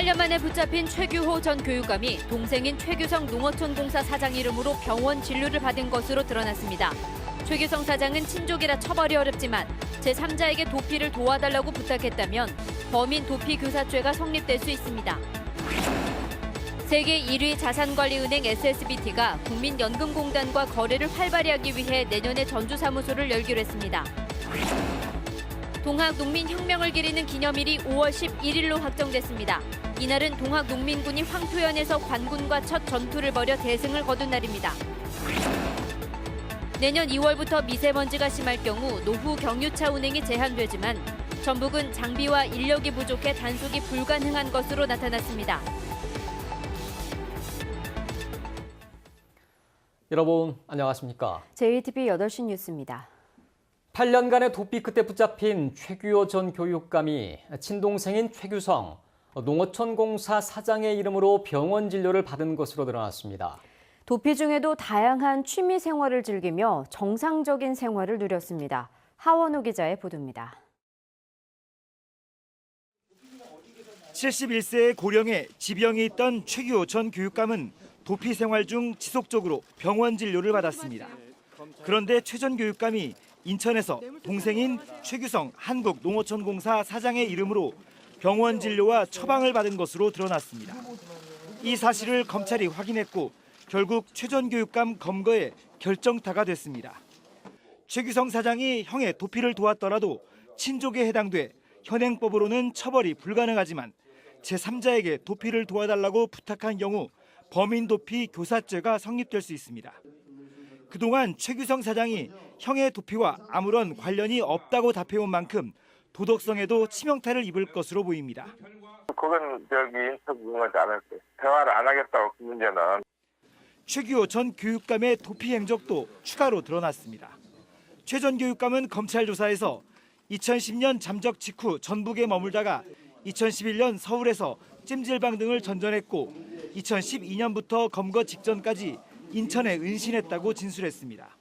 8년 만에 붙잡힌 최규호 전 교육감이 동생인 최규성 농어촌공사 사장 이름으로 병원 진료를 받은 것으로 드러났습니다. 최규성 사장은 친족이라 처벌이 어렵지만 제3자에게 도피를 도와달라고 부탁했다면 범인 도피 교사죄가 성립될 수 있습니다. 세계 1위 자산관리은행 SSBT가 국민연금공단과 거래를 활발히 하기 위해 내년에 전주사무소를 열기로 했습니다. 동학농민혁명을 기리는 기념일이 5월 11일로 확정됐습니다. 이날은 동학농민군이 황토현에서 관군과 첫 전투를 벌여 대승을 거둔 날입니다. 내년 2월부터 미세먼지가 심할 경우 노후 경유차 운행이 제한되지만 전북은 장비와 인력이 부족해 단속이 불가능한 것으로 나타났습니다. 여러분 안녕하십니까? JTBC 8시 뉴스입니다. 8년간의 도피 끝에 붙잡힌 최규호 전 교육감이 친동생인 최규성 농어촌공사 사장의 이름으로 병원 진료를 받은 것으로 드러났습니다. 도피 중에도 다양한 취미 생활을 즐기며 정상적인 생활을 누렸습니다. 하원우 기자의 보도입니다. 71세의 고령에 지병이 있던 최규호 전 교육감은 도피 생활 중 지속적으로 병원 진료를 받았습니다. 그런데 최 전 교육감이 인천에서 동생인 최규성 한국농어촌공사 사장의 이름으로 병원 진료와 처방을 받은 것으로 드러났습니다. 이 사실을 검찰이 확인했고 결국 최 전 교육감 검거에 결정타가 됐습니다. 최규성 사장이 형의 도피를 도왔더라도 친족에 해당돼 현행법으로는 처벌이 불가능하지만 제3자에게 도피를 도와달라고 부탁한 경우 범인 도피 교사죄가 성립될 수 있습니다. 그동안 최규성 사장이 형의 도피와 아무런 관련이 없다고 답해온 만큼 도덕성에도 치명타를 입을 것으로 보입니다. 그건 인터뷰하지 않았어요. 대화를 안 하겠다고 그 문제는. 최규호 전 교육감의 도피 행적도 추가로 드러났습니다. 최 전 교육감은 검찰 조사에서 2010년 잠적 직후 전북에 머물다가 2011년 서울에서 찜질방 등을 전전했고 2012년부터 검거 직전까지 인천에 은신했다고 진술했습니다.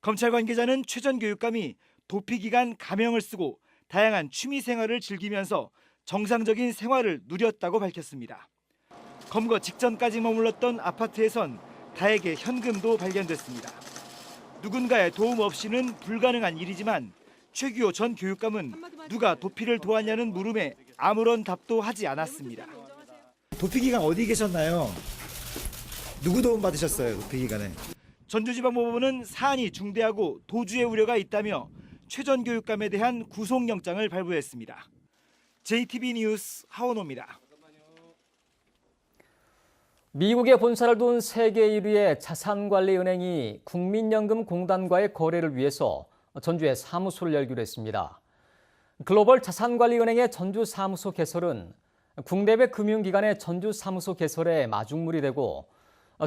검찰 관계자는 최 전 교육감이 도피 기간 가명을 쓰고 다양한 취미 생활을 즐기면서 정상적인 생활을 누렸다고 밝혔습니다. 검거 직전까지 머물렀던 아파트에선 다액의 현금도 발견됐습니다. 누군가의 도움 없이는 불가능한 일이지만 최규호 전 교육감은 누가 도피를 도왔냐는 물음에 아무런 답도 하지 않았습니다. 도피 기간 어디 계셨나요? 누구 도움 받으셨어요, 도피 기간에? 전주지방법원은 사안이 중대하고 도주의 우려가 있다며 최 전 교육감에 대한 구속영장을 발부했습니다. JTBC 뉴스 하원호입니다. 미국에 본사를 둔 세계 1위의 자산관리은행이 국민연금공단과의 거래를 위해서 전주에 사무소를 열기로 했습니다. 글로벌 자산관리은행의 전주 사무소 개설은 국내외 금융기관의 전주 사무소 개설에 마중물이 되고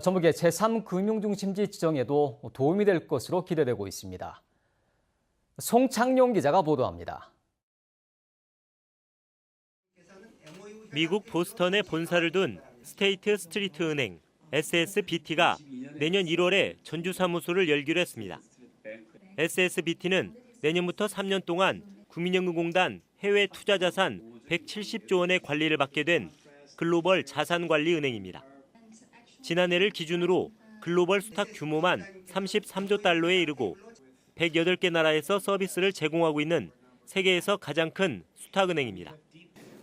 전북의 제3금융중심지 지정에도 도움이 될 것으로 기대되고 있습니다. 송창용 기자가 보도합니다. 미국 보스턴에 본사를 둔 스테이트 스트리트 은행 SSBT가 내년 1월에 전주 사무소를 열기로 했습니다. SSBT는 내년부터 3년 동안 국민연금공단 해외 투자자산 170조 원의 관리를 받게 된 글로벌 자산관리은행입니다. 지난해를 기준으로 글로벌 수탁 규모만 33조 달러에 이르고 108개 나라에서 서비스를 제공하고 있는 세계에서 가장 큰 수탁은행입니다.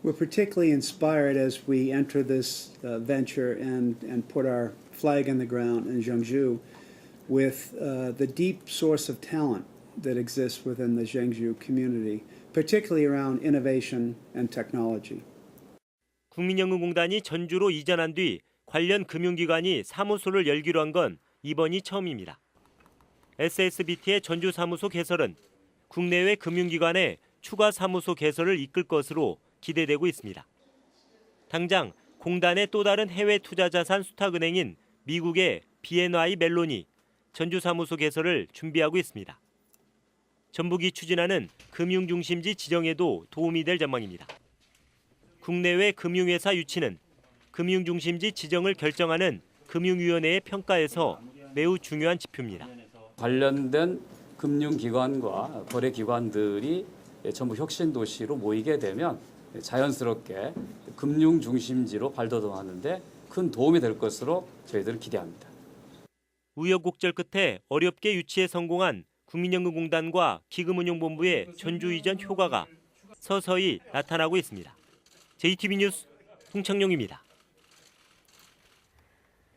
We're particularly inspired as we enter this venture and put our flag in the ground in Zhengzhou with the deep source of talent that exists within the Zhengzhou community, particularly around innovation and technology. 국민연금공단이 전주로 이전한 뒤 관련 금융기관이 사무소를 열기로 한 건 이번이 처음입니다. SSBT의 전주 사무소 개설은 국내외 금융기관의 추가 사무소 개설을 이끌 것으로 기대되고 있습니다. 당장 공단의 또 다른 해외 투자자산 수탁은행인 미국의 BNY 멜론이 전주 사무소 개설을 준비하고 있습니다. 전북이 추진하는 금융중심지 지정에도 도움이 될 전망입니다. 국내외 금융회사 유치는 금융중심지 지정을 결정하는 금융위원회의 평가에서 매우 중요한 지표입니다. 관련된 금융기관과 거래기관들이 전부 혁신도시로 모이게 되면 자연스럽게 금융 중심지로 발돋움하는 데 큰 도움이 될 것으로 저희들은 기대합니다. 우여곡절 끝에 어렵게 유치에 성공한 국민연금공단과 기금운용본부의 전주 이전 효과가 서서히 나타나고 있습니다. JTB 뉴스 홍창용입니다.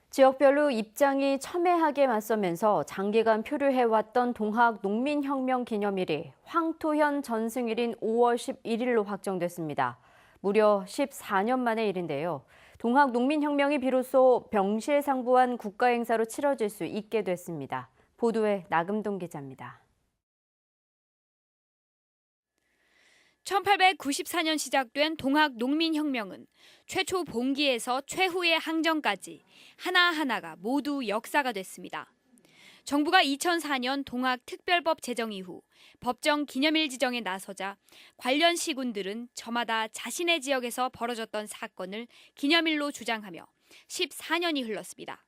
지역별로 입장이 첨예하게 맞서면서 장기간 표류해왔던 동학 농민혁명 기념일이 황토현 전승일인 5월 11일로 확정됐습니다. 무려 14년 만의 일인데요. 동학 농민혁명이 비로소 명실상부한 국가행사로 치러질 수 있게 됐습니다. 보도에 나금동 기자입니다. 1894년 시작된 동학 농민혁명은 최초 봉기에서 최후의 항전까지 하나하나가 모두 역사가 됐습니다. 정부가 2004년 동학 특별법 제정 이후 법정 기념일 지정에 나서자 관련 시군들은 저마다 자신의 지역에서 벌어졌던 사건을 기념일로 주장하며 14년이 흘렀습니다.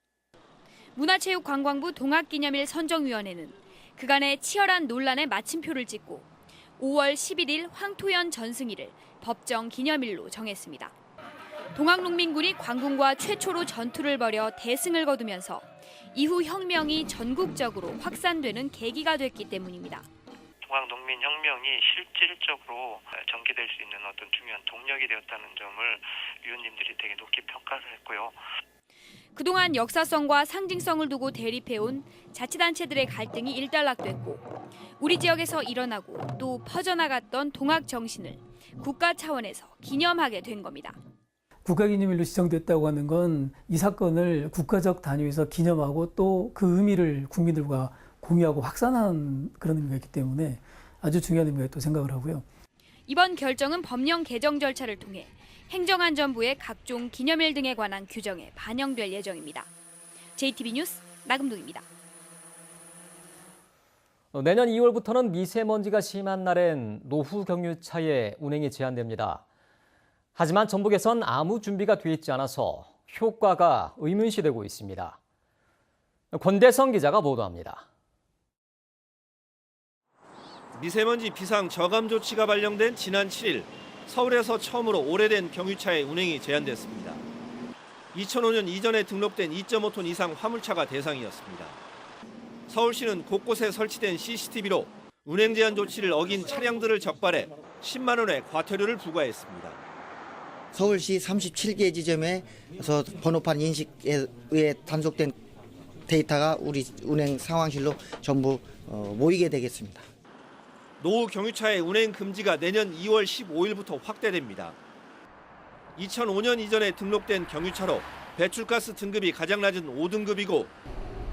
문화체육관광부 동학기념일 선정위원회는 그간의 치열한 논란에 마침표를 찍고 5월 11일 황토현 전승일을 법정 기념일로 정했습니다. 동학농민군이 광군과 최초로 전투를 벌여 대승을 거두면서 이후 혁명이 전국적으로 확산되는 계기가 됐기 때문입니다. 동학농민혁명이 실질적으로 전개될 수 있는 어떤 중요한 동력이 되었다는 점을 위원님들이 되게 높게 평가를 했고요. 그동안 역사성과 상징성을 두고 대립해온 자치단체들의 갈등이 일단락됐고 우리 지역에서 일어나고 또 퍼져나갔던 동학 정신을 국가 차원에서 기념하게 된 겁니다. 국가기념일로 지정됐다고 하는 건 이 사건을 국가적 단위에서 기념하고 또 그 의미를 국민들과 공유하고 확산하는 그런 의미가 있기 때문에 아주 중요한 의미가 있다고 생각을 하고요. 이번 결정은 법령 개정 절차를 통해 행정안전부의 각종 기념일 등에 관한 규정에 반영될 예정입니다. JTB 뉴스 나금동입니다. 내년 2월부터는 미세먼지가 심한 날엔 노후 경유차의 운행이 제한됩니다. 하지만 전북에선 아무 준비가 돼 있지 않아서 효과가 의문시되고 있습니다. 권대성 기자가 보도합니다. 미세먼지 비상 저감 조치가 발령된 지난 7일 서울에서 처음으로 오래된 경유차의 운행이 제한됐습니다. 2005년 이전에 등록된 2.5톤 이상 화물차가 대상이었습니다. 서울시는 곳곳에 설치된 CCTV로 운행 제한 조치를 어긴 차량들을 적발해 10만 원의 과태료를 부과했습니다. 서울시 37개 지점에서 번호판 인식에 의해 단속된 데이터가 우리 운행 상황실로 전부 모이게 되겠습니다. 노후 경유차의 운행 금지가 내년 2월 15일부터 확대됩니다. 2005년 이전에 등록된 경유차로 배출가스 등급이 가장 낮은 5등급이고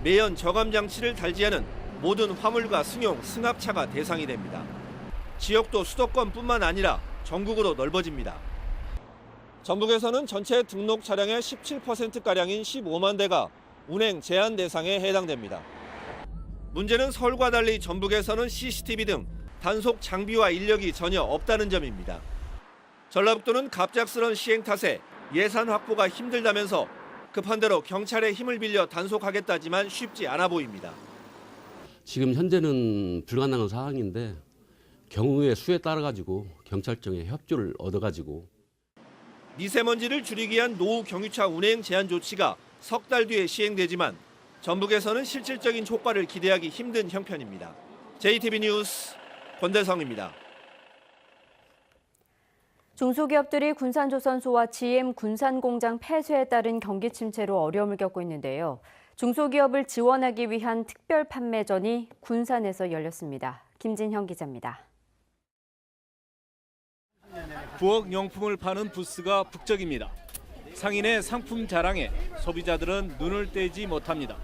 매연 저감 장치를 달지 않은 모든 화물과 승용, 승합차가 대상이 됩니다. 지역도 수도권뿐만 아니라 전국으로 넓어집니다. 전북에서는 전체 등록 차량의 17%가량인 15만 대가 운행 제한 대상에 해당됩니다. 문제는 서울과 달리 전북에서는 CCTV 등 단속 장비와 인력이 전혀 없다는 점입니다. 전라북도는 갑작스런 시행 탓에 예산 확보가 힘들다면서 급한 대로 경찰의 힘을 빌려 단속하겠다지만 쉽지 않아 보입니다. 지금 현재는 불가능한 상황인데 경우의 수에 따라 가지고 경찰청의 협조를 얻어 가지고 미세먼지를 줄이기 위한 노후 경유차 운행 제한 조치가 석 달 뒤에 시행되지만 전북에서는 실질적인 효과를 기대하기 힘든 형편입니다. JTB 뉴스 권대성입니다. 중소기업들이 군산조선소와 GM 군산공장 폐쇄에 따른 경기 침체로 어려움을 겪고 있는데요. 중소기업을 지원하기 위한 특별 판매전이 군산에서 열렸습니다. 김진형 기자입니다. 부엌용품을 파는 부스가 북적입니다. 상인의 상품 자랑에 소비자들은 눈을 떼지 못합니다.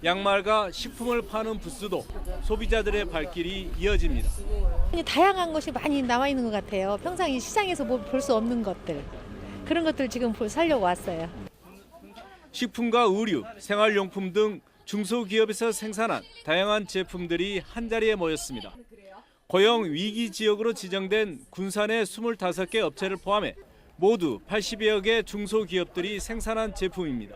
양말과 식품을 파는 부스도 소비자들의 발길이 이어집니다. 다양한 것이 많이 나와 있는 것 같아요. 평상시 시장에서 볼 수 없는 것들. 그런 것들 지금 사려고 왔어요. 식품과 의류, 생활용품 등 중소기업에서 생산한 다양한 제품들이 한자리에 모였습니다. 고용 위기 지역으로 지정된 군산의 25개 업체를 포함해 모두 80여 개 중소기업들이 생산한 제품입니다.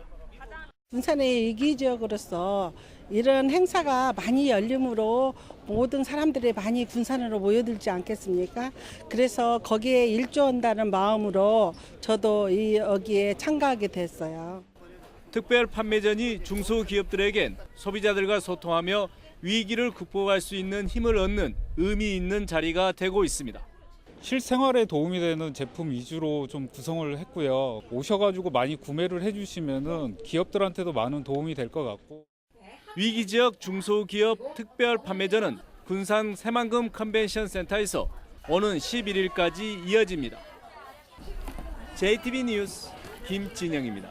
군산의 위기 지역으로서 이런 행사가 많이 열림으로 모든 사람들이 많이 군산으로 모여들지 않겠습니까? 그래서 거기에 일조한다는 마음으로 저도 여기에 참가하게 됐어요. 특별 판매전이 중소기업들에겐 소비자들과 소통하며 위기를 극복할 수 있는 힘을 얻는 의미 있는 자리가 되고 있습니다. 실생활에 도움이 되는 제품 위주로 좀 구성을 했고요. 오셔가지고 많이 구매를 해주시면은 기업들한테도 많은 도움이 될 것 같고. 위기지역 중소기업 특별 판매전은 군산 새만금 컨벤션 센터에서 오는 11일까지 이어집니다. JTB 뉴스 김진영입니다.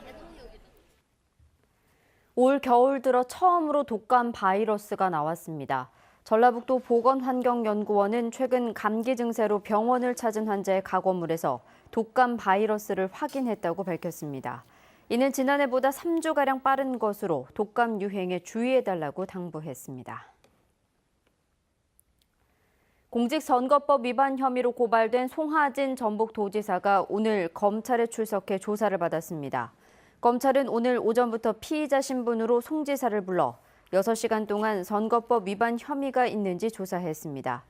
올 겨울 들어 처음으로 독감 바이러스가 나왔습니다. 전라북도 보건환경연구원은 최근 감기 증세로 병원을 찾은 환자의 가거물에서 독감 바이러스를 확인했다고 밝혔습니다. 이는 지난해보다 3주가량 빠른 것으로 독감 유행에 주의해달라고 당부했습니다. 공직선거법 위반 혐의로 고발된 송하진 전북도지사가 오늘 검찰에 출석해 조사를 받았습니다. 검찰은 오늘 오전부터 피의자 신분으로 송 지사를 불러 6시간 동안 선거법 위반 혐의가 있는지 조사했습니다.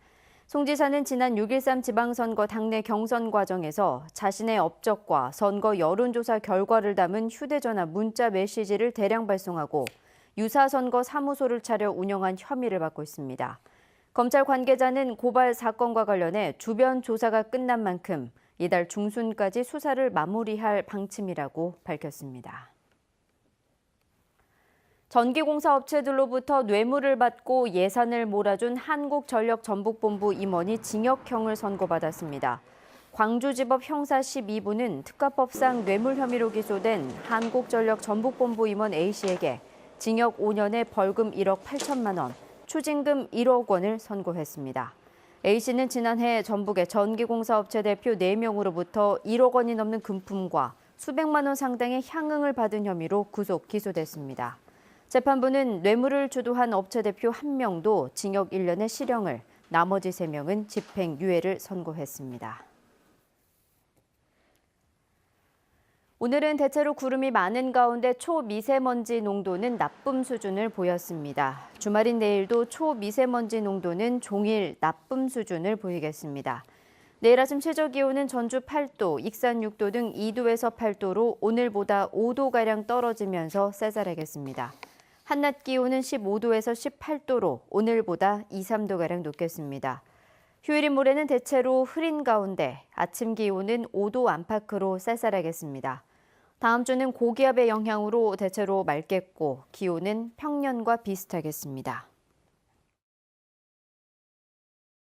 송 지사는 지난 6.13 지방선거 당내 경선 과정에서 자신의 업적과 선거 여론조사 결과를 담은 휴대전화 문자 메시지를 대량 발송하고 유사선거 사무소를 차려 운영한 혐의를 받고 있습니다. 검찰 관계자는 고발 사건과 관련해 주변 조사가 끝난 만큼 이달 중순까지 수사를 마무리할 방침이라고 밝혔습니다. 전기공사 업체들로부터 뇌물을 받고 예산을 몰아준 한국전력전북본부 임원이 징역형을 선고받았습니다. 광주지법 형사 12부는 특가법상 뇌물 혐의로 기소된 한국전력전북본부 임원 A씨에게 징역 5년에 벌금 1억 8천만 원, 추징금 1억 원을 선고했습니다. A씨는 지난해 전북의 전기공사업체 대표 4명으로부터 1억 원이 넘는 금품과 수백만 원 상당의 향응을 받은 혐의로 구속 기소됐습니다. 재판부는 뇌물을 주도한 업체 대표 1명도 징역 1년의 실형을, 나머지 3명은 집행유예를 선고했습니다. 오늘은 대체로 구름이 많은 가운데 초미세먼지 농도는 나쁨 수준을 보였습니다. 주말인 내일도 초미세먼지 농도는 종일 나쁨 수준을 보이겠습니다. 내일 아침 최저기온은 전주 8도, 익산 6도 등 2도에서 8도로 오늘보다 5도가량 떨어지면서 쌀쌀하겠습니다. 한낮 기온은 15도에서 18도로 오늘보다 2, 3도가량 높겠습니다. 휴일인 모레는 대체로 흐린 가운데 아침 기온은 5도 안팎으로 쌀쌀하겠습니다. 다음 주는 고기압의 영향으로 대체로 맑겠고 기온은 평년과 비슷하겠습니다.